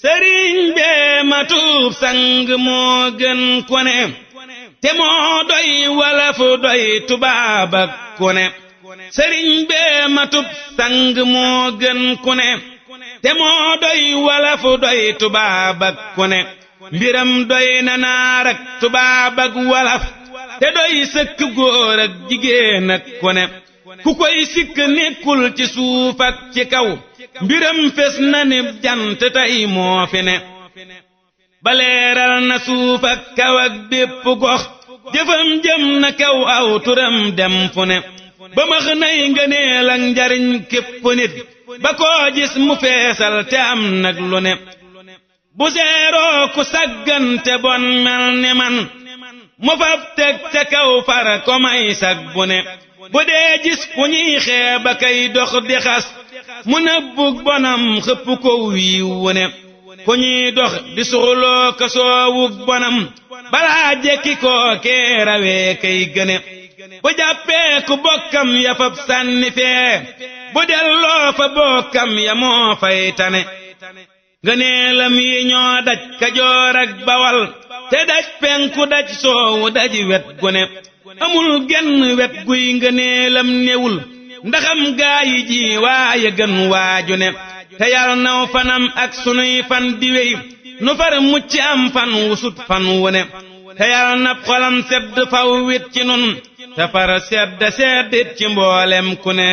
sëriñ bee matub sang moo gën ku ne te moo doy wolof doy tubaab ak ku ne sëriñ bee matub sang moo gën ku ne te moo doy wolof doy tubaab ak ku ne mbiram doy na naar ak tubaab ak wolof te doy sëkk góor ak jigéen ak ku ne ku koy sikk nekkul ci suuf ak ci kaw mbiram fes na ni jant tey moo fi ne baleeral na suuf ak kaw ak bépp gox jëfam jëm na kaw aw turam dem fu ne ba max nay ngëneel ak njariñ képp nit ba koo gis mu feesal te am nag lu ne bu seeroo ku saggante bon mel ni man mu fab teg ca kaw far ko may sag bu ne bu dee gis ku ñuy xeeba kay dox di xas mu nëbbug bonam xëpp ko wiiw wu ne ku ñuy dox di suxuloo ka soowug bonam balaa jekki koo kee rawee kay gëne bu jàppee ku bokkam ya fab sànni fee bu delloo fa bokkam ya moo fay tane ngëneelam yi ñoo daj Kajoor ak Bawal te daj penku daj soowu daj wet gu ne amul genn wet guy ngëneelam newul ndaxam gaa yi ji waaye gën waaju ne te yal naw fanam ak sunuy fan di wey nu far mucc am fan wusut fan wu ne te yal na xolam sedd faw wit ci nun te far sedd seddit ci mboolem ku ne